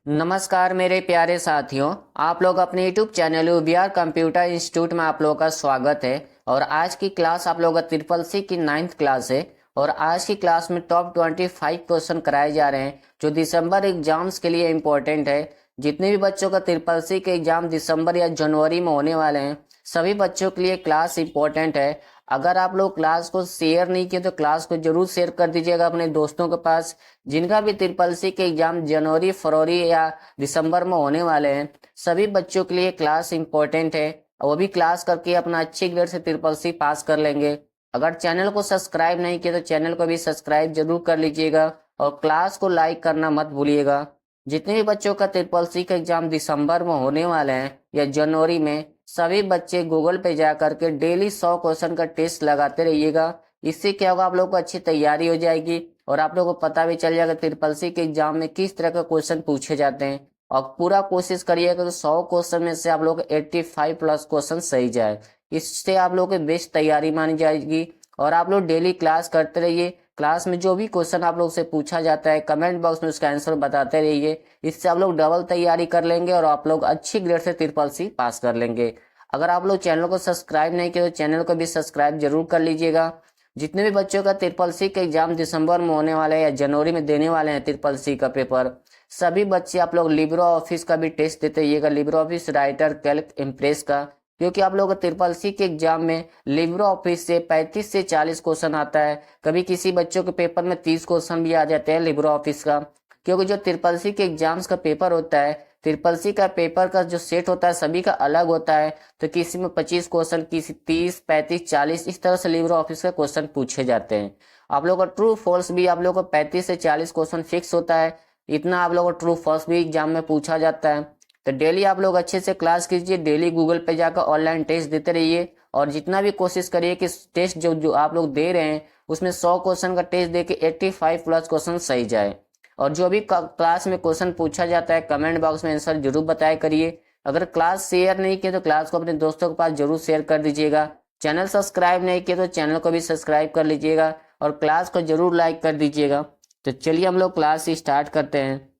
नमस्कार मेरे प्यारे साथियों। आप लोग अपने YouTube channel VR computer institute में आप लोगों का स्वागत है। और आज की क्लास आप लोगों का ट्रिपल सी की 9th क्लास है। और आज की क्लास में टॉप 25 क्वेश्चन कराए जा रहे हैं जो दिसंबर एग्जाम्स के लिए इम्पोर्टेंट है। जितने भी बच्चों का ट्रिपल सी के एग्जाम दिसंबर या जनवरी में होने वाले हैं, सभी बच्चों के लिए क्लास इंपॉर्टेंट है। अगर आप लोग क्लास को शेयर नहीं किए तो क्लास को जरूर शेयर कर दीजिएगा अपने दोस्तों के पास। जिनका भी ट्रिपल सी के एग्जाम जनवरी, फरवरी या दिसंबर में होने वाले हैं, सभी बच्चों के लिए क्लास इंपॉर्टेंट है। वो भी क्लास करके अपना अच्छी ग्रेड से ट्रिपल सी पास कर लेंगे। अगर चैनल को सब्सक्राइब नहीं किया तो चैनल को भी सब्सक्राइब जरूर कर लीजिएगा और क्लास को लाइक करना मत भूलिएगा। जितने भी बच्चों का ट्रिपल सी का एग्जाम दिसंबर में होने वाले हैं या जनवरी में, सभी बच्चे गूगल पे जा करके डेली 100 क्वेश्चन का टेस्ट लगाते रहिएगा। इससे क्या होगा, आप लोगों को अच्छी तैयारी हो जाएगी और आप लोगों को पता भी चल जाएगा ट्रिपल सी के एग्जाम में किस तरह के क्वेश्चन पूछे जाते हैं। और पूरा कोशिश करिएगा तो 100 क्वेश्चन में से आप लोग 85 प्लस क्वेश्चन सही जाए। इससे आप लोगों की बेस्ट तैयारी मानी जाएगी। और आप लोग डेली क्लास करते रहिए। क्लास में जो भी क्वेश्चन आप लोग से पूछा जाता है कमेंट बॉक्स में उसका आंसर बताते रहिए। इससे आप लोग डबल तैयारी कर लेंगे और आप लोग अच्छी ग्रेड से ट्रिपल सी पास कर लेंगे। अगर आप लोग चैनल को सब्सक्राइब नहीं किए तो चैनल को भी सब्सक्राइब जरूर कर लीजिएगा। जितने भी बच्चों का ट्रिपल सी का एग्जाम दिसंबर में होने वाला है या जनवरी में देने वाले हैं ट्रिपल सी का पेपर, सभी बच्चे आप लोग लिब्रो ऑफिस का भी टेस्ट देते रहिएगा। Libre office writer, Calc, impress का, क्योंकि आप लोग ट्रिपल सी के एग्जाम में लिब्रो ऑफिस से 35 से 40 क्वेश्चन आता है। कभी किसी बच्चों के पेपर में 30 क्वेश्चन भी आ जाते हैं लिब्रो ऑफिस का। क्योंकि जो ट्रिपल सी के एग्जाम्स का पेपर होता है, ट्रिपल सी का पेपर का जो सेट होता है सभी का अलग होता है। तो किसी में 25 क्वेश्चन, किसी 30, 35, 40 इस तरह से लिब्रो ऑफिस का क्वेश्चन पूछे जाते हैं। आप लोग का ट्रू फॉल्स भी आप लोग को 35 से 40 क्वेश्चन फिक्स होता है। इतना आप लोग को ट्रू फॉल्स भी एग्जाम में पूछा जाता है। तो डेली आप लोग अच्छे से क्लास कीजिए, डेली गूगल पे जाकर ऑनलाइन टेस्ट देते रहिए। और जितना भी कोशिश करिए कि टेस्ट जो जो आप लोग दे रहे हैं उसमें 100 क्वेश्चन का टेस्ट दे के 85 प्लस क्वेश्चन सही जाए। और जो भी क्लास में क्वेश्चन पूछा जाता है कमेंट बॉक्स में आंसर जरूर बताया करिए। अगर क्लास शेयर नहीं किए तो क्लास को अपने दोस्तों के पास जरूर शेयर कर दीजिएगा। चैनल सब्सक्राइब नहीं किए तो चैनल को भी सब्सक्राइब कर लीजिएगा और क्लास को जरूर लाइक कर दीजिएगा। तो चलिए हम लोग क्लास स्टार्ट करते हैं।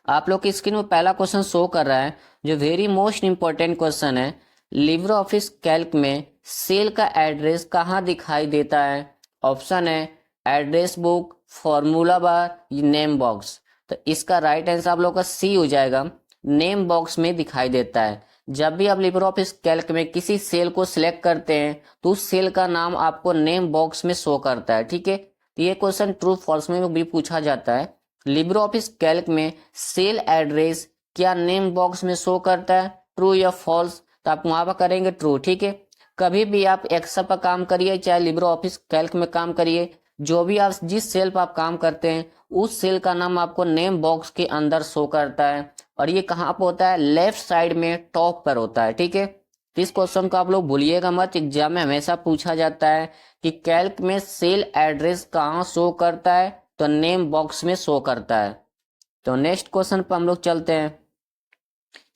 आप लोग की स्क्रीन में पहला क्वेश्चन शो कर रहा है जो वेरी मोस्ट इंपॉर्टेंट क्वेश्चन है। लिब्रे ऑफिस कैल्क में सेल का एड्रेस कहाँ दिखाई देता है? ऑप्शन है address book, formula bar, name box. तो इसका राइट आंसर आप लोग का सी हो जाएगा, नेम बॉक्स में दिखाई देता है। जब भी आप लिब्रे ऑफिस कैल्क में किसी सेल को सिलेक्ट करते हैं तो उस सेल का नाम आपको नेम बॉक्स में शो करता है। ठीक है, तो ये क्वेश्चन ट्रू फॉल्स में भी पूछा जाता है। लिब्रे ऑफिस कैल्क में सेल एड्रेस क्या नेम बॉक्स में शो करता है, ट्रू या फॉल्स? तो आप वहां पर करेंगे ट्रू। ठीक है, कभी भी आप एक्सेल पर काम करिए चाहे लिब्रे ऑफिस कैल्क में काम करिए, जो भी आप जिस सेल पर आप काम करते हैं उस सेल का नाम आपको नेम बॉक्स के अंदर शो करता है। और ये कहाँ पर होता है? लेफ्ट साइड में टॉप पर होता है। ठीक है, तो इस क्वेश्चन को आप लोग भूलिएगा मत, एग्जाम में हमेशा पूछा जाता है कि कैल्क में सेल एड्रेस कहाँ शो करता है, तो नेम बॉक्स में शो करता है। तो नेक्स्ट क्वेश्चन पर हम लोग चलते हैं।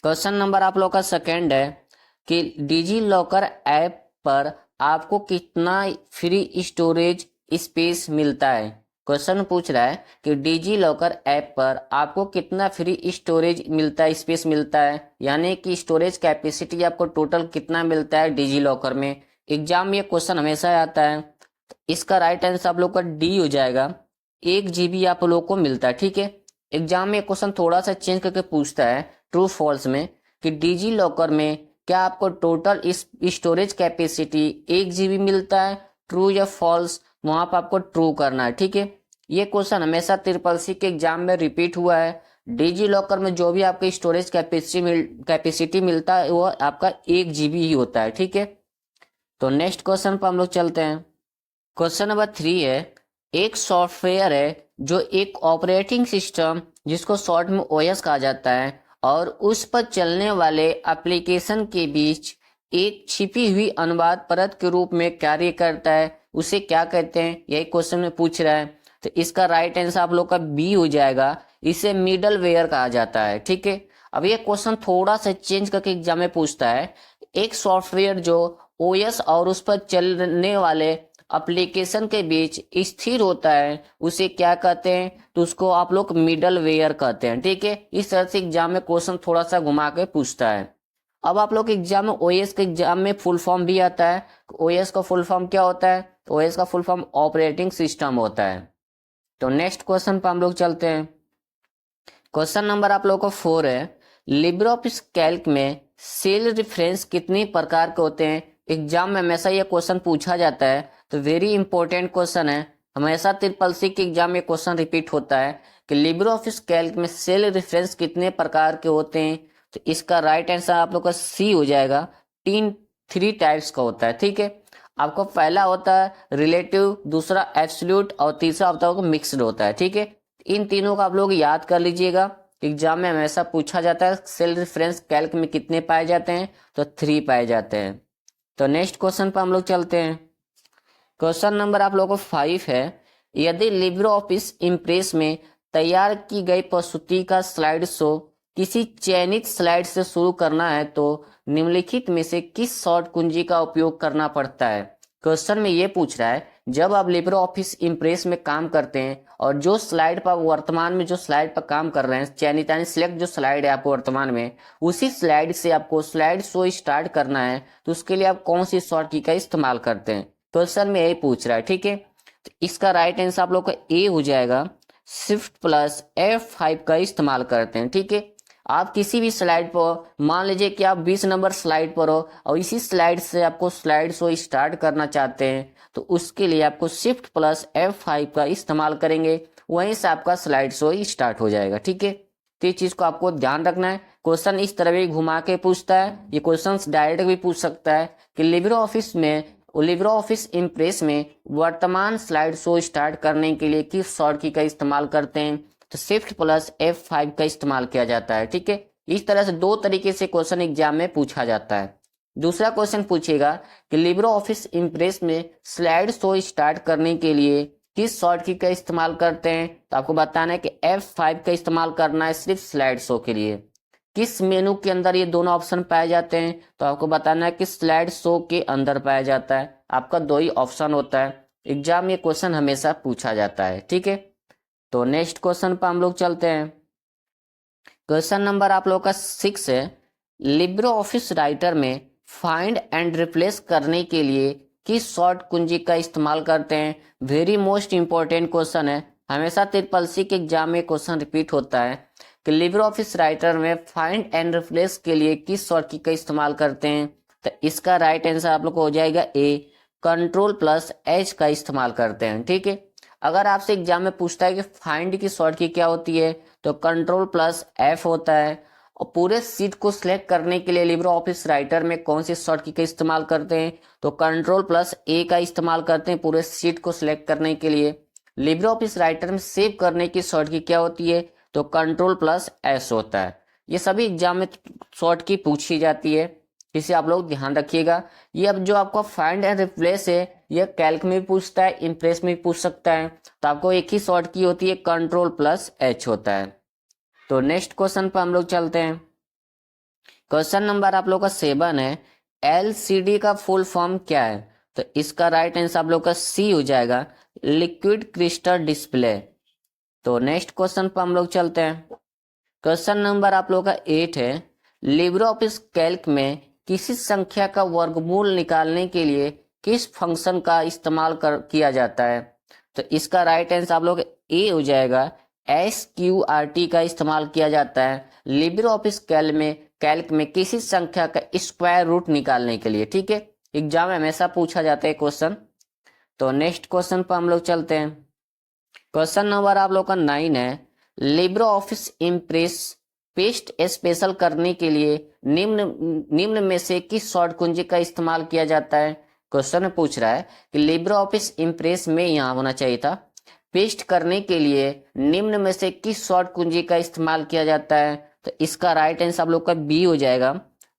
क्वेश्चन नंबर आप लोग का सेकंड है कि डिजी लॉकर ऐप पर आपको कितना फ्री स्टोरेज स्पेस मिलता है? क्वेश्चन पूछ रहा है कि डिजी लॉकर ऐप पर आपको कितना फ्री स्टोरेज मिलता है, स्पेस मिलता है, यानी कि स्टोरेज कैपेसिटी आपको टोटल कितना मिलता है डिजी लॉकर में। एग्जाम में ये क्वेश्चन हमेशा आता है। इसका राइट आंसर आप लोग का डी हो जाएगा, 1 GB आप लोग को मिलता है। ठीक है, एग्जाम में क्वेश्चन थोड़ा सा चेंज करके पूछता है ट्रू फॉल्स में कि डिजी लॉकर में क्या आपको टोटल इस स्टोरेज कैपेसिटी 1 GB मिलता है, ट्रू या फॉल्स? वहां पर आपको ट्रू करना है। ठीक है, ये क्वेश्चन हमेशा ट्रिपल सी के एग्जाम में रिपीट हुआ है। डिजी लॉकर में जो भी आपको स्टोरेज कैपेसिटी मिलता है वो आपका 1 GB ही होता है। ठीक है, तो नेक्स्ट क्वेश्चन पर हम लोग चलते हैं। क्वेश्चन नंबर 3 है, एक सॉफ्टवेयर है जो एक ऑपरेटिंग सिस्टम जिसको शॉर्ट में ओएस कहा जाता है और उस पर चलने वाले एप्लीकेशन के बीच एक छिपी हुई अनुवाद परत के रूप में कार्य करता है, उसे क्या कहते हैं? यही क्वेश्चन में पूछ रहा है। तो इसका राइट आंसर आप लोग का बी हो जाएगा, इसे मिडल वेयर कहा जाता है। ठीक है, अब ये क्वेश्चन थोड़ा सा चेंज करके एग्जाम में पूछता है, एक सॉफ्टवेयर जो ओएस और उस पर चलने वाले एप्लीकेशन के बीच स्थिर होता है उसे क्या कहते हैं, तो उसको आप लोग मिडल वेयर कहते हैं। ठीक है, इस तरह से एग्जाम में क्वेश्चन थोड़ा सा घुमा के पूछता है। अब आप लोग एग्जाम में ओएस के एग्जाम में फुल फॉर्म भी आता है। ओएस का फुल फॉर्म क्या होता है, ओएस का फुल फॉर्म ऑपरेटिंग सिस्टम होता है। तो नेक्स्ट क्वेश्चन पर हम लोग चलते हैं। क्वेश्चन नंबर आप लोगों को 4 है, लिब्रे ऑफिस कैल्क में सेल रेफरेंस कितनी प्रकार के होते हैं। एग्जाम में हमेशा ये क्वेश्चन पूछा जाता है, तो वेरी इंपॉर्टेंट क्वेश्चन है। हमेशा ट्रिपल सी के एग्जाम में क्वेश्चन रिपीट होता है कि लिब्रे ऑफिस कैल्क में सेल रेफरेंस कितने प्रकार के होते हैं। तो इसका राइट आंसर आप लोग का सी हो जाएगा। 3 टाइप्स का होता है। ठीक है, आपको पहला होता है रिलेटिव, दूसरा एब्सोल्यूट और तीसरा होता है मिक्स्ड होता है। ठीक है, इन तीनों का आप लोग याद कर लीजिएगा। एग्जाम में हमेशा पूछा जाता है सेल रेफरेंस कैल्क में कितने पाए जाते हैं, तो 3 पाए जाते हैं। तो नेक्स्ट क्वेश्चन पर हम लोग चलते हैं। क्वेश्चन नंबर आप लोगों को 5 है, यदि लिब्रे ऑफिस इम्प्रेस में तैयार की गई प्रस्तुति का स्लाइड शो किसी चयनित स्लाइड से शुरू करना है तो निम्नलिखित में से किस शॉर्ट कुंजी का उपयोग करना पड़ता है। क्वेश्चन में ये पूछ रहा है, जब आप लिब्रे ऑफिस इम्प्रेस में काम करते हैं और जो स्लाइड पर वर्तमान में जो स्लाइड पर काम कर रहे हैं, चयनित यानी सिलेक्ट जो स्लाइड है आपको वर्तमान में, उसी स्लाइड से आपको स्लाइड शो स्टार्ट करना है, तो उसके लिए आप कौन सी शॉर्ट की का इस्तेमाल करते हैं। क्वेश्चन में यही पूछ रहा है। ठीक है, तो इसका राइट आंसर आप लोग का ए हो जाएगा, शिफ्ट प्लस F5 का इस्तेमाल करते हैं। ठीक है, आप किसी भी स्लाइड पर, मान लीजिए कि आप 20 नंबर स्लाइड पर हो और इसी स्लाइड से आपको स्लाइड शो स्टार्ट करना चाहते हैं, तो उसके लिए आपको शिफ्ट प्लस F5 का इस्तेमाल करेंगे, वहीं से आपका स्लाइड शो स्टार्ट हो जाएगा। ठीक है, तो ये चीज को आपको ध्यान रखना है। क्वेश्चन इस तरह भी घुमा के पूछता है, ये क्वेश्चन डायरेक्ट भी पूछ सकता है कि लिब्रे ऑफिस इम्प्रेस में वर्तमान स्लाइड शो स्टार्ट करने के लिए किस शॉर्ट की का इस्तेमाल करते हैं, तो शिफ्ट प्लस F5 का इस्तेमाल किया जाता है। ठीक है, इस तरह से 2 तरीके से क्वेश्चन एग्जाम में पूछा जाता है। दूसरा क्वेश्चन पूछेगा कि लिब्रे ऑफिस इम्प्रेस में स्लाइड शो स्टार्ट करने के लिए किस शॉर्ट की का इस्तेमाल करते हैं, तो आपको बताना है कि F5 का इस्तेमाल करना है सिर्फ स्लाइड शो के लिए। किस मेनू के अंदर ये दोनों ऑप्शन पाए जाते हैं, तो आपको बताना है कि स्लाइड शो के अंदर पाया जाता है। आपका 2 ही ऑप्शन होता है। एग्जाम में क्वेश्चन हमेशा पूछा जाता है। ठीक है, तो नेक्स्ट क्वेश्चन पर हम लोग चलते हैं। क्वेश्चन नंबर आप लोग का 6 है, लिब्रे ऑफिस राइटर में फाइंड एंड रिप्लेस करने के लिए किस शॉर्ट कुंजी का इस्तेमाल करते हैं। वेरी मोस्ट इंपॉर्टेंट क्वेश्चन है, हमेशा ट्रिपल सी के एग्जाम में क्वेश्चन रिपीट होता है कि लिब्रे ऑफिस राइटर में फाइंड एंड रिप्लेस के लिए किस शॉर्ट की का इस्तेमाल करते हैं। तो इसका राइट आंसर आप लोग को हो जाएगा ए, कंट्रोल प्लस H का इस्तेमाल करते हैं। ठीक है, अगर आपसे एग्जाम में पूछता है कि फाइंड की शॉर्ट की क्या होती है, तो कंट्रोल प्लस F होता है। और पूरे सीट को सिलेक्ट करने के लिए लिब्रे ऑफिस राइटर में कौन सी शॉर्ट की का इस्तेमाल करते हैं, तो कंट्रोल प्लस A का इस्तेमाल करते हैं पूरे सीट को सिलेक्ट करने के लिए। लिब्रे ऑफिस राइटर में सेव करने की शॉर्ट की क्या होती है, तो कंट्रोल प्लस S होता है। ये सभी एग्जाम में शॉर्ट की पूछी जाती है, इसे आप लोग ध्यान रखिएगा। ये अब जो आपका फाइंड एंड रिप्लेस है, ये कैल्क में भी पूछता है, इम्प्रेस में भी पूछ सकता है। तो आपको एक ही शॉर्ट की होती है, कंट्रोल प्लस H होता है। तो नेक्स्ट क्वेश्चन पर हम लोग चलते हैं। क्वेश्चन नंबर आप लोग का 7 है, LCD का फुल फॉर्म क्या है, तो इसका राइट आंसर आप लोग का सी हो जाएगा, लिक्विड क्रिस्टल डिस्प्ले। तो नेक्स्ट क्वेश्चन पर हम लोग चलते हैं। क्वेश्चन नंबर आप लोग का 8 है, लिब्रे ऑफिस कैल्क में किसी संख्या का वर्गमूल निकालने के लिए किस फंक्शन का इस्तेमाल किया जाता है, तो इसका राइट आंसर आप लोग ए हो जाएगा, SQRT का इस्तेमाल किया जाता है लिब्रे ऑफिस कैल्क में किसी संख्या का स्क्वायर रूट निकालने के लिए। ठीक है, एग्जाम में हमेशा पूछा जाता है क्वेश्चन। तो नेक्स्ट क्वेश्चन पर हम लोग चलते हैं। क्वेश्चन नंबर आप लोग का 9 है, Libre office impress paste special करने के लिए निम्न में से किस शॉर्ट कुंजी का इस्तेमाल किया जाता है। क्वेश्चन में पूछ रहा है कि लिब्रे ऑफिस इम्प्रेस में यहाँ होना चाहिए था, पेस्ट करने के लिए निम्न में से किस शॉर्ट कुंजी का इस्तेमाल किया जाता है, तो इसका राइट आंसर आप लोग का बी हो जाएगा,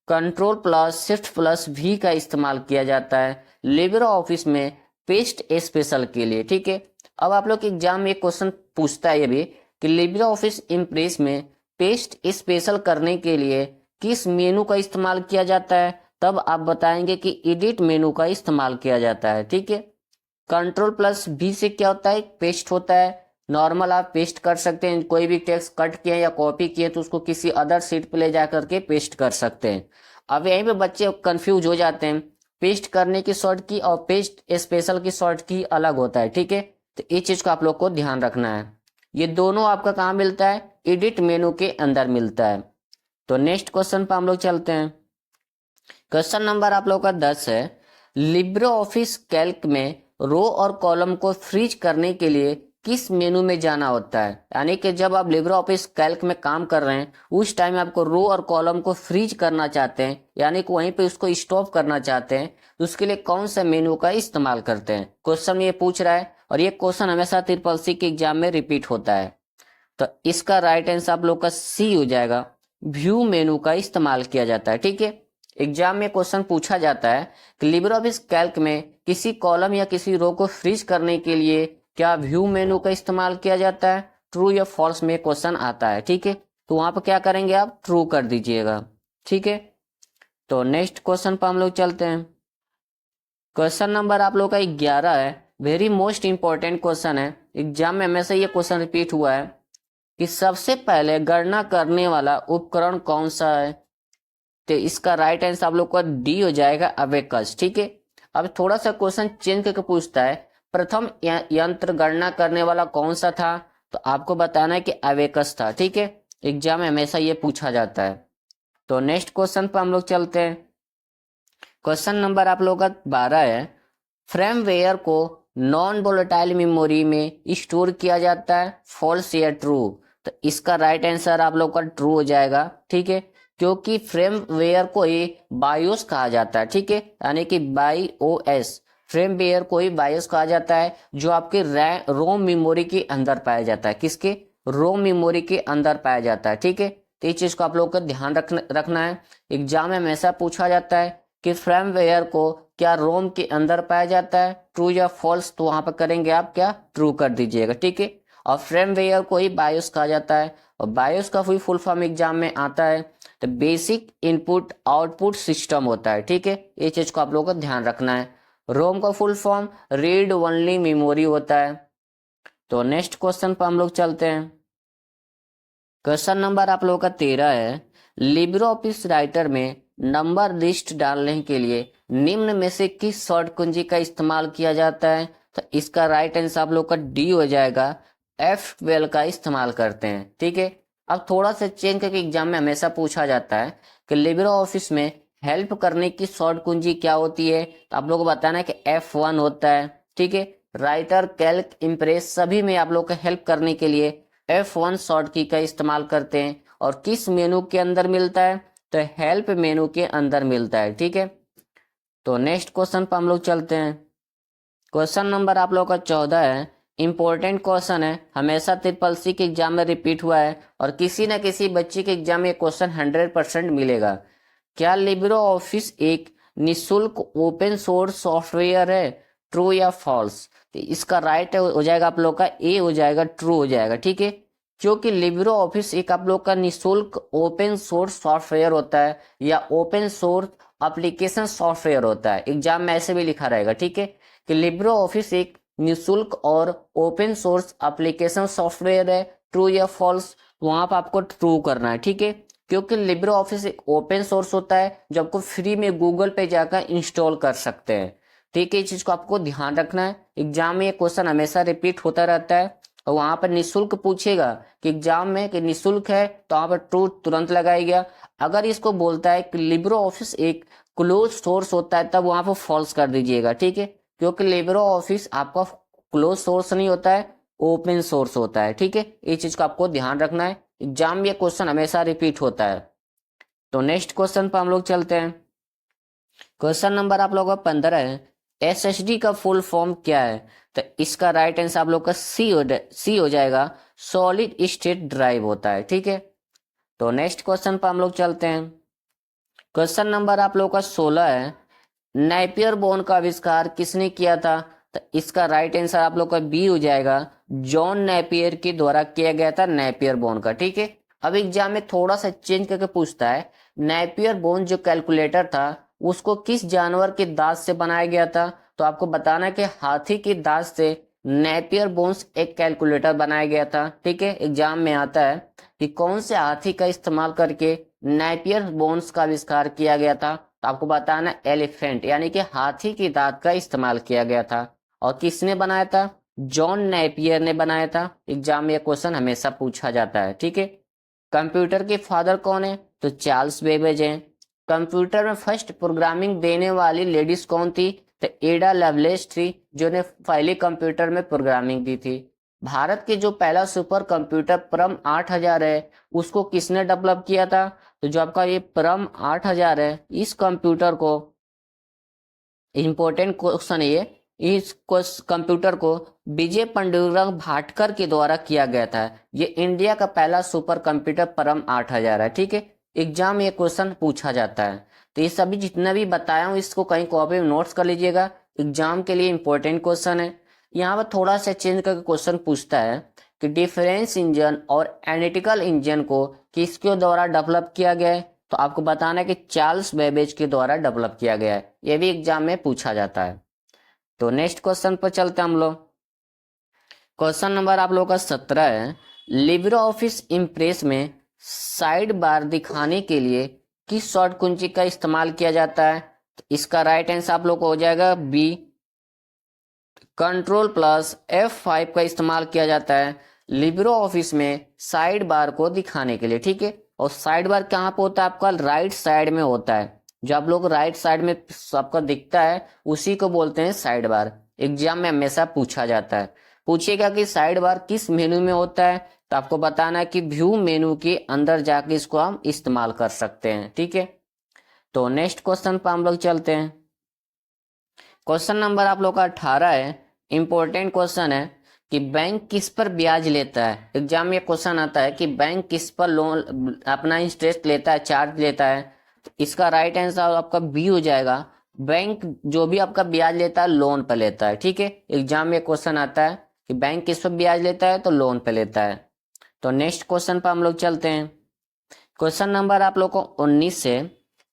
control plus shift plus V का इस्तेमाल किया जाता है लिब्रे ऑफिस में पेस्ट स्पेशल के लिए। ठीक है, अब आप लोग के एग्जाम में एक क्वेश्चन पूछता है ये भी कि लिब्रे ऑफिस इम्प्रेस में पेस्ट स्पेशल करने के लिए किस मेनू का इस्तेमाल किया जाता है, तब आप बताएंगे कि एडिट मेनू का इस्तेमाल किया जाता है। ठीक है, कंट्रोल प्लस भी से क्या होता है, पेस्ट होता है। नॉर्मल आप पेस्ट कर सकते हैं, कोई भी टेक्स्ट कट किए या कॉपी किए तो उसको किसी अदर सीट पे ले जा करके पेस्ट कर सकते हैं। अब यहीं पे बच्चे कंफ्यूज हो जाते हैं, पेस्ट करने की शॉर्ट की और पेस्ट स्पेशल की शॉर्ट की अलग होता है, ठीक है। तो इस चीज को आप लोग को ध्यान रखना है। ये दोनों आपका कहाँ मिलता है, एडिट मेनू के अंदर मिलता है। तो नेक्स्ट क्वेश्चन पर हम लोग चलते हैं। क्वेश्चन नंबर आप लोग का 10 है, लिब्रे ऑफिस कैल्क में रो और कॉलम को फ्रीज करने के लिए किस मेनू में जाना होता है। यानी कि जब आप लिब्रे ऑफिस कैल्क में काम कर रहे हैं उस टाइम आपको रो और कॉलम को फ्रीज करना चाहते हैं, यानी कि वहीं पे उसको स्टॉप करना चाहते हैं, तो उसके लिए कौन सा मेनू का इस्तेमाल करते हैं। क्वेश्चन ये पूछ रहा है और ये क्वेश्चन हमेशा ट्रिपल सी के एग्जाम में रिपीट होता है। तो इसका राइट आंसर आप लोग का सी हो जाएगा, व्यू मेनू का इस्तेमाल किया जाता है, ठीक है। एग्जाम में क्वेश्चन पूछा जाता है कि लिब्रे ऑफिस कैल्क में किसी कॉलम या किसी रो को फ्रीज करने के लिए क्या व्यू मेनू का इस्तेमाल किया जाता है, ट्रू या फॉल्स में क्वेश्चन आता है, ठीक है। तो वहां पर क्या करेंगे, आप ट्रू कर दीजिएगा, ठीक है। तो नेक्स्ट क्वेश्चन पर हम लोग चलते हैं। क्वेश्चन नंबर आप लोग का 11 है, वेरी मोस्ट इंपॉर्टेंट क्वेश्चन है, एग्जाम में हमेशा ये क्वेश्चन रिपीट हुआ है कि सबसे पहले गणना करने वाला उपकरण कौन सा है। तो इसका राइट आंसर आप लोग का डी हो जाएगा, अबेकस, ठीक है। अब थोड़ा सा क्वेश्चन चेंज करके पूछता है, प्रथम यंत्र गणना करने वाला कौन सा था, तो आपको बताना है कि अबेकस था, ठीक है। एग्जाम में हमेशा ये पूछा जाता है। तो नेक्स्ट क्वेश्चन पर हम लोग चलते हैं। क्वेश्चन नंबर आप लोग का 12 है, फ्रेमवेयर को नॉन वोलेटाइल मेमोरी में स्टोर किया जाता है, फॉल्स या ट्रू। तो इसका राइट आंसर आप लोग का ट्रू हो जाएगा, ठीक है, क्योंकि फ्रेमवेयर को ही बायोस कहा जाता है, ठीक है, यानी कि बाईओएस, फ्रेमवेयर को ही बायोस कहा जाता है, जो आपके रोम मेमोरी के अंदर पाया जाता है। किसके, रोम मेमोरी के अंदर पाया जाता है, ठीक है। तो इस चीज को आप लोग को ध्यान रखना है। एग्जाम में हमेशा पूछा जाता है कि फ्रेमवेयर को क्या रोम के अंदर पाया जाता है, ट्रू या फॉल्स, तो वहां पर करेंगे आप क्या, ट्रू कर दीजिएगा, ठीक है। और फ्रेमवेयर को ही बायोस कहा जाता है, और बायोस का फुल फॉर्म एग्जाम में आता है तो बेसिक इनपुट आउटपुट सिस्टम होता है, ठीक है। ये चीज को आप लोगों को ध्यान रखना है। रोम का full form read only memory होता है। तो नेक्स्ट क्वेश्चन पर हम लोग चलते हैं। क्वेश्चन नंबर आप लोगों का 13 है, लिब्रे ऑफिस राइटर में नंबर लिस्ट डालने के लिए निम्न में से किस शॉर्ट कुंजी का इस्तेमाल किया जाता है। तो इसका राइट आंसर आप लोग का डी हो जाएगा, F12 का इस्तेमाल करते हैं, ठीक है। अब थोड़ा सा चेंज करके एग्जाम में हमेशा पूछा जाता है कि लिब्रे ऑफिस में हेल्प करने की शॉर्ट कुंजी क्या होती है, तो आप लोग को बताना है कि F1 होता है, ठीक है। राइटर, कैल्क, इम्प्रेस सभी में आप लोग को हेल्प करने के लिए F1 शॉर्ट की का इस्तेमाल करते हैं। और किस मेनू के अंदर मिलता है, तो हेल्प मेनू के अंदर मिलता है, ठीक है। तो नेक्स्ट क्वेश्चन पर हम लोग चलते हैं। क्वेश्चन नंबर आप लोग का 14 है, इंपॉर्टेंट क्वेश्चन है, हमेशा ट्रिपल सी के एग्जाम में रिपीट हुआ है और किसी न किसी बच्चे के एग्जाम में क्वेश्चन 100% मिलेगा। क्या लिब्रे ऑफिस एक निःशुल्क ओपन सोर्स सॉफ्टवेयर है, ट्रू या फॉल्स। तो इसका राइट हो जाएगा आप लोग का ए हो जाएगा, ट्रू हो जाएगा, ठीक है। क्योंकि लिब्रे ऑफिस एक आप लोग का निःशुल्क ओपन सोर्स सॉफ्टवेयर होता है या ओपन सोर्स एप्लीकेशन सॉफ्टवेयर होता है। एग्जाम में ऐसे भी लिखा रहेगा, ठीक है, कि लिब्रे ऑफिस एक निःशुल्क और ओपन सोर्स एप्लीकेशन सॉफ्टवेयर है, ट्रू या फॉल्स। वहां पर आपको ट्रू करना है, ठीक है, क्योंकि लिब्रे ऑफिस एक ओपन सोर्स होता है जो आपको फ्री में गूगल पे जाकर इंस्टॉल कर सकते हैं, ठीक है। इस चीज को आपको ध्यान रखना है। एग्जाम में ये क्वेश्चन हमेशा रिपीट होता रहता है और वहां पर निःशुल्क पूछेगा कि एग्जाम में कि निःशुल्क है, तो वहां पर ट्रू तुरंत लगाएगा। अगर इसको बोलता है कि लिब्रे ऑफिस एक क्लोज सोर्स होता है, तब वहां पर फॉल्स कर दीजिएगा, ठीक है, क्योंकि लिब्रे ऑफिस आपका क्लोज सोर्स नहीं होता है, ओपन सोर्स होता है, ठीक है। इस चीज को आपको ध्यान रखना है। एग्जाम में ये क्वेश्चन हमेशा रिपीट होता है। तो नेक्स्ट क्वेश्चन पर हम लोग चलते हैं। क्वेश्चन नंबर आप लोगों का 15 है, एसएसडी का फुल फॉर्म क्या है। तो इसका राइट आंसर आप लोग का सी हो जाएगा, सॉलिड स्टेट ड्राइव होता है, ठीक है। तो नेक्स्ट क्वेश्चन पर हम लोग चलते हैं। क्वेश्चन नंबर आप लोग का 16 है, नेपियर बोन का आविष्कार किसने किया था। तो इसका राइट आंसर आप लोग का बी हो जाएगा, जॉन नेपियर के द्वारा किया गया था, नेपियर बोन का, ठीक है। अब एग्जाम में थोड़ा सा चेंज करके पूछता है, नेपियर बोन जो कैलकुलेटर था उसको किस जानवर के दांत से बनाया गया था। तो आपको बताना है कि हाथी की दांत से नेपियर बोन्स एक कैलकुलेटर बनाया गया था। ठीक है, एग्जाम में आता है कि कौन से हाथी का इस्तेमाल करके नेपियर बोन्स का आविष्कार किया गया था। तो आपको बताना एलिफेंट यानी कि हाथी की दांत का इस्तेमाल किया गया था। और किसने बनाया था? जॉन नेपियर ने बनाया था। एग्जाम में यह क्वेश्चन हमेशा पूछा जाता है। ठीक है, कंप्यूटर के फादर कौन है? तो चार्ल्स बेबेज हैं। कंप्यूटर में फर्स्ट प्रोग्रामिंग देने वाली लेडीज कौन थी? तो एडा लवलेस थी, जो ने पहले कंप्यूटर में प्रोग्रामिंग दी थी। भारत के जो पहला सुपर कंप्यूटर परम 8000 है, उसको किसने डेवलप किया था? तो जो आपका ये परम 8000 है, इस कंप्यूटर को, इंपॉर्टेंट क्वेश्चन है ये, इस कंप्यूटर को विजय पांडुरंग भाटकर के द्वारा किया गया था। ये इंडिया का पहला सुपर कंप्यूटर परम 8000 है। ठीक है, एग्जाम में ये क्वेश्चन पूछा जाता है। तो ये सभी जितना भी बताया हूँ इसको कहीं कॉपी में नोट्स कर लीजिएगा, एग्जाम के लिए इंपॉर्टेंट क्वेश्चन है। यहाँ पर थोड़ा सा चेंज करके क्वेश्चन पूछता है कि डिफरेंस इंजन और एनालिटिकल इंजन को किसके द्वारा डेवलप किया गया है? तो आपको बताना है कि चार्ल्स बेबेज के द्वारा डेवलप किया गया है। यह भी एग्जाम में पूछा जाता है। तो नेक्स्ट क्वेश्चन पर चलते हैं हम लोग। क्वेश्चन नंबर आप लोगों का 17 है, लिब्रे ऑफिस इम्प्रेस में साइड बार दिखाने के लिए किस शॉर्ट कुंजी का इस्तेमाल किया जाता है? तो इसका राइट आंसर आप लोग को हो जाएगा बी, कंट्रोल प्लस F5 का इस्तेमाल किया जाता है लिब्रे ऑफिस में साइड बार को दिखाने के लिए। ठीक है, और साइड बार कहाँ पे होता है? आपका राइट साइड में होता है। जो आप लोग राइट साइड में सबका दिखता है उसी को बोलते हैं साइड बार। एग्जाम में हमेशा पूछा जाता है। पूछिएगा कि साइड बार किस मेनू में होता है? तो आपको बताना है कि व्यू मेनू के अंदर जाके इसको हम इस्तेमाल कर सकते हैं। ठीक है, तो नेक्स्ट क्वेश्चन पर हम लोग चलते हैं। क्वेश्चन नंबर आप लोग का 18 है, इंपॉर्टेंट क्वेश्चन है कि बैंक किस पर ब्याज लेता है। एग्जाम में क्वेश्चन आता है कि बैंक किस पर लोन अपना इंटरेस्ट लेता है, चार्ज लेता है। तो इसका राइट आंसर आपका बी हो जाएगा, बैंक जो भी आपका ब्याज लेता है लोन पर लेता है। ठीक है, एग्जाम में क्वेश्चन आता है कि बैंक किस पर ब्याज लेता है, तो लोन पर लेता है। तो नेक्स्ट क्वेश्चन पर हम लोग चलते हैं। क्वेश्चन नंबर आप लोग को 19 से,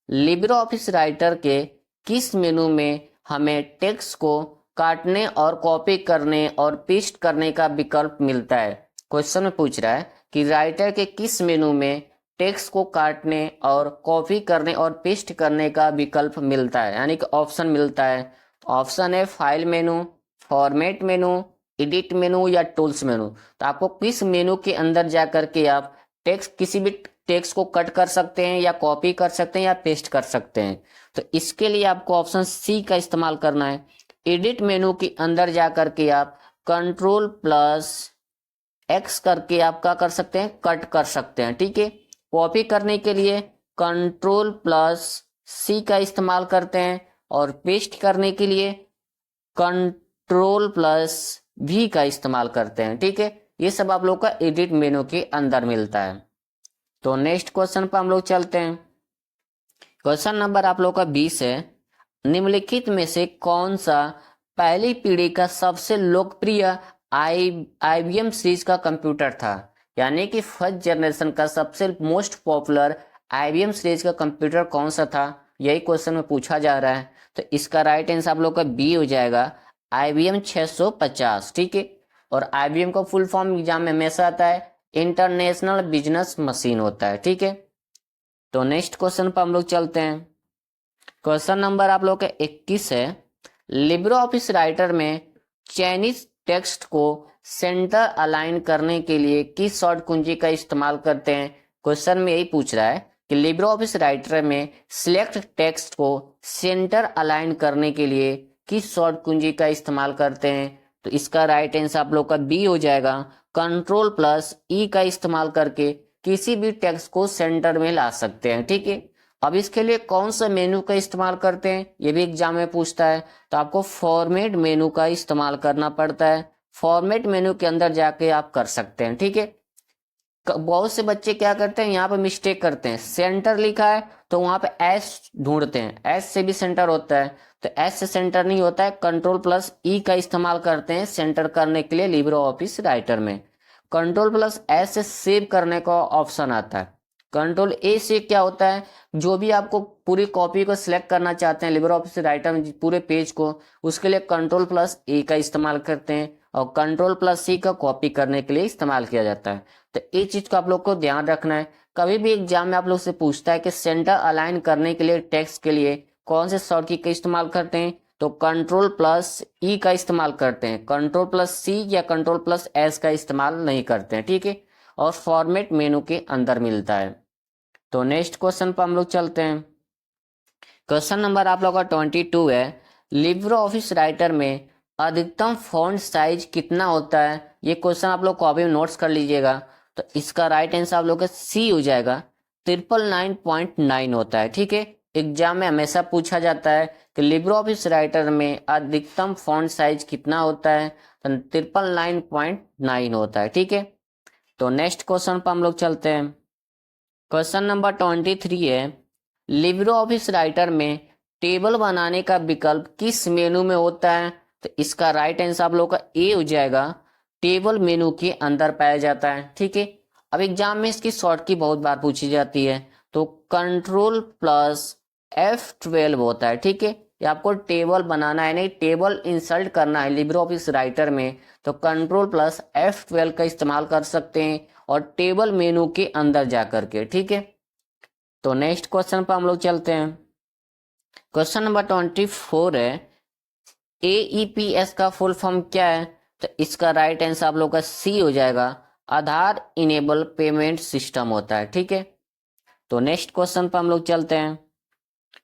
लिब्रे ऑफिस राइटर के किस मेनू में हमें टेक्स्ट को काटने और कॉपी करने और पेस्ट करने का विकल्प मिलता है? क्वेश्चन में पूछ रहा है कि राइटर के किस मेनू में टेक्स्ट को काटने और कॉपी करने और पेस्ट करने का विकल्प मिलता है, यानी कि ऑप्शन मिलता है। ऑप्शन है फाइल मेनू, फॉर्मेट मेनू, एडिट मेनू या टूल्स मेनू। तो आपको किस मेनू के अंदर जा करके आप टेक्स्ट, किसी भी टेक्स्ट को कट कर सकते हैं या कॉपी कर सकते हैं या पेस्ट कर सकते हैं? तो इसके लिए आपको ऑप्शन सी का इस्तेमाल करना है। एडिट मेनू के अंदर जा करके आप कंट्रोल प्लस एक्स करके आप क्या कर सकते हैं? कट कर सकते हैं। ठीक है, कॉपी करने के लिए कंट्रोल प्लस सी का इस्तेमाल करते हैं और पेस्ट करने के लिए कंट्रोल प्लस वी का इस्तेमाल करते हैं। ठीक है, ये सब आप लोग का एडिट मेनू के अंदर मिलता है। तो नेक्स्ट क्वेश्चन पर हम लोग चलते हैं। क्वेश्चन नंबर आप लोग का 20 है, निम्नलिखित में से कौन सा पहली पीढ़ी का सबसे लोकप्रिय IBM सीरीज का कंप्यूटर था? यानी कि फर्स्ट जनरेशन का सबसे मोस्ट पॉपुलर IBM सीरीज का कंप्यूटर कौन सा था? यही क्वेश्चन में पूछा जा रहा है। तो इसका राइट आंसर आप लोग का बी हो जाएगा, IBM 650। ठीक है, और IBM का फुल फॉर्म एग्जाम में हमेशा आता है इंटरनेशनल बिजनेस मशीन होता है। ठीक है, तो नेक्स्ट क्वेश्चन पर हम लोग चलते हैं। क्वेश्चन नंबर आप लोग का 21 है, लिब्रे ऑफिस राइटर में चाइनीज टेक्स्ट को सेंटर अलाइन करने के लिए किस शॉर्ट कुंजी का इस्तेमाल करते हैं? क्वेश्चन में यही पूछ रहा है कि लिब्रे ऑफिस राइटर में सिलेक्ट टेक्स्ट को सेंटर अलाइन करने के लिए किस शॉर्ट कुंजी का इस्तेमाल करते हैं? तो इसका राइट आंसर आप लोग का बी हो जाएगा, कंट्रोल प्लस ई का इस्तेमाल करके किसी भी टेक्स्ट को सेंटर में ला सकते हैं। ठीक है, अब इसके लिए कौन सा मेनू का इस्तेमाल करते हैं ये भी एग्जाम में पूछता है। तो आपको फॉर्मेट मेनू का इस्तेमाल करना पड़ता है। फॉर्मेट मेनू के अंदर जाके आप कर सकते हैं। ठीक है, बहुत से बच्चे क्या करते हैं, यहाँ पे मिस्टेक करते हैं, सेंटर लिखा है तो वहां पे एस ढूंढते हैं, एस से भी सेंटर होता है। तो एस से सेंटर नहीं होता है, कंट्रोल प्लस ई का इस्तेमाल करते हैं सेंटर करने के लिए लिब्रे ऑफिस राइटर में। कंट्रोल प्लस एस से सेव करने का ऑप्शन आता है, कंट्रोल ए से क्या होता है, जो भी आपको पूरी कॉपी को सिलेक्ट करना चाहते हैं लिब्रे ऑफिस राइटर में पूरे पेज को, उसके लिए कंट्रोल प्लस ए का इस्तेमाल करते हैं और कंट्रोल प्लस सी का कॉपी करने के लिए इस्तेमाल किया जाता है। तो ये चीज को आप लोग को ध्यान रखना है। कभी भी एग्जाम में आप लोग से पूछता है कि सेंटर अलाइन करने के लिए टेक्स्ट के लिए कौन से शॉर्टकी का इस्तेमाल करते हैं, तो कंट्रोल प्लस ई का इस्तेमाल करते हैं, कंट्रोल प्लस सी या कंट्रोल प्लस एस का इस्तेमाल नहीं करते हैं, ठीक है। और फॉर्मेट मेनू के अंदर मिलता है। तो नेक्स्ट क्वेश्चन पर हम लोग चलते हैं। क्वेश्चन नंबर आप लोग का 22 है, लिब्रे ऑफिस राइटर में अधिकतम फॉन्ट साइज कितना होता है। ये क्वेश्चन आप लोग कॉपी में नोट्स कर लीजिएगा। तो इसका राइट आंसर आप लोग का सी हो जाएगा, 999.9 होता है, ठीक है। एग्जाम में हमेशा पूछा जाता है कि लिब्रे ऑफिस राइटर में अधिकतम फॉन्ट साइज कितना होता है, तो 999.9 होता है, ठीक है। तो नेक्स्ट क्वेश्चन पर हम लोग चलते हैं। क्वेश्चन नंबर 23 है, लिब्रे ऑफिस राइटर में टेबल बनाने का विकल्प किस मेनू में होता है। तो इसका राइट आंसर आप लोग का ए हो जाएगा, टेबल मेनू के अंदर पाया जाता है, ठीक है। अब एग्जाम में इसकी शॉर्ट की बहुत बार पूछी जाती है, तो कंट्रोल प्लस F12 होता है, ठीक है। ये आपको टेबल बनाना है, नहीं टेबल इंसर्ट करना है लिब्रे ऑफिस राइटर में, तो कंट्रोल प्लस F12 का इस्तेमाल कर सकते हैं और टेबल मेनू के अंदर जाकर के, ठीक है। तो नेक्स्ट क्वेश्चन पर हम लोग चलते हैं। क्वेश्चन नंबर 24 है, AEPS का फुल फॉर्म क्या है। तो इसका राइट आंसर आप लोग का सी हो जाएगा, आधार इनेबल पेमेंट सिस्टम होता है, ठीक है। तो नेक्स्ट क्वेश्चन पर हम लोग चलते हैं।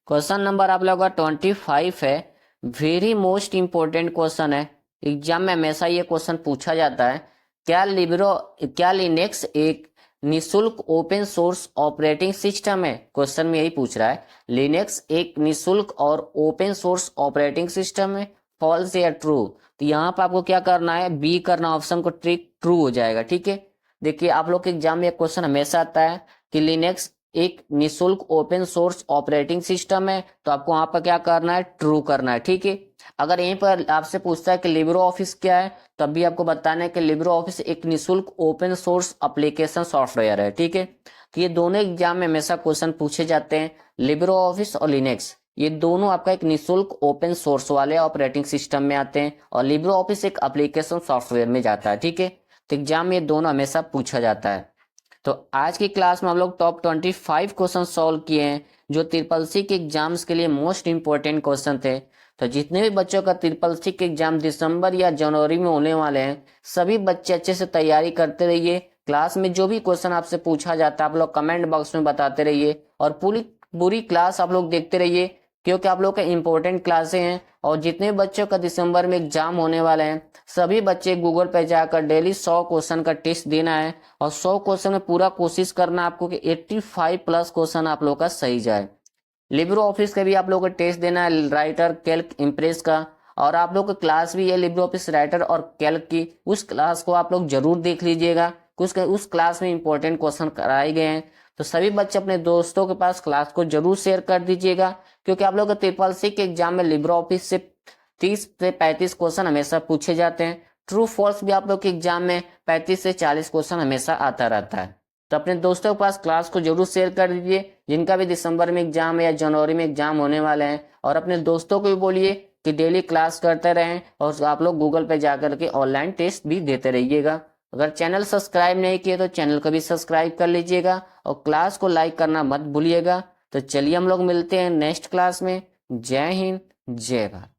क्वेश्चन नंबर आप लोग का 25 है, वेरी मोस्ट इंपोर्टेंट क्वेश्चन है। एग्जाम में हमेशा ये क्वेश्चन पूछा जाता है, क्या लिनक्स एक निशुल्क ओपन सोर्स ऑपरेटिंग सिस्टम है। क्वेश्चन में यही पूछ रहा है, लिनक्स एक निशुल्क और ओपन सोर्स ऑपरेटिंग सिस्टम है, फॉल्स या ट्रू। तो यहाँ पर आपको क्या करना है, बी करना, ऑप्शन को ट्रिक ट्रू हो जाएगा, ठीक है। देखिए आप लोग के एग्जाम में क्वेश्चन हमेशा आता है कि लिनक्स एक निशुल्क ओपन सोर्स ऑपरेटिंग सिस्टम है, तो आपको वहां पर क्या करना है, ट्रू करना है, ठीक है। अगर यहीं पर आपसे पूछता है कि लिब्रे ऑफिस क्या है, तब भी आपको बताना है कि लिब्रे ऑफिस एक निशुल्क ओपन सोर्स एप्लीकेशन सॉफ्टवेयर है, ठीक है। तो ये दोनों एग्जाम में हमेशा क्वेश्चन पूछे जाते हैं, लिब्रे ऑफिस और लिनक्स ये दोनों आपका एक निशुल्क ओपन सोर्स वाले ऑपरेटिंग सिस्टम में आते हैं और लिब्रे ऑफिस एक एप्लीकेशन सॉफ्टवेयर में जाता है, ठीक है। तो एग्जाम में ये दोनों हमेशा पूछा जाता है। तो आज की क्लास में हम लोग टॉप 25 क्वेश्चन सॉल्व किए हैं, जो ट्रिपल सी के एग्जाम्स के लिए मोस्ट इंपॉर्टेंट क्वेश्चन थे। तो जितने भी बच्चों का ट्रिपल सी के एग्जाम दिसंबर या जनवरी में होने वाले हैं, सभी बच्चे अच्छे से तैयारी करते रहिए। क्लास में जो भी क्वेश्चन आपसे पूछा जाता है आप लोग कमेंट बॉक्स में बताते रहिए और पूरी क्लास आप लोग देखते रहिए, क्योंकि आप लोग का इंपॉर्टेंट क्लासें हैं। और जितने बच्चों का दिसंबर में एग्जाम होने वाले हैं, सभी बच्चे गूगल पे जाकर डेली 100 क्वेश्चन का टेस्ट देना है और 100 क्वेश्चन में पूरा कोशिश करना आपको कि 85 प्लस क्वेश्चन आप लोग का सही जाए। लिब्रे ऑफिस का भी आप लोग को टेस्ट देना है, राइटर, कैल्क, इम्प्रेस का। और आप लोग का क्लास भी है लिब्रे ऑफिस राइटर और कैल्क की, उस क्लास को आप लोग जरूर देख लीजिएगा, उस क्लास में इंपॉर्टेंट क्वेश्चन कराए गए हैं। तो सभी बच्चे अपने दोस्तों के पास क्लास को जरूर शेयर कर दीजिएगा, क्योंकि आप लोग का ट्रिपल सी के एग्जाम में लिब्रे ऑफिस से 30 से 35 क्वेश्चन हमेशा पूछे जाते हैं। ट्रू फॉल्स भी आप लोग के एग्जाम में 35 से 40 क्वेश्चन हमेशा आता रहता है। तो अपने दोस्तों के पास क्लास को जरूर शेयर कर दीजिए, जिनका भी दिसंबर में एग्जाम है या जनवरी में एग्जाम होने वाले हैं। और अपने दोस्तों को भी बोलिए कि डेली क्लास करते रहें और आप लोग गूगल पे जाकर के ऑनलाइन टेस्ट भी देते रहिएगा। अगर चैनल सब्सक्राइब नहीं किए तो चैनल को भी सब्सक्राइब कर लीजिएगा और क्लास को लाइक करना मत भूलिएगा। तो चलिए हम लोग मिलते हैं नेक्स्ट क्लास में। जय हिंद, जय भारत।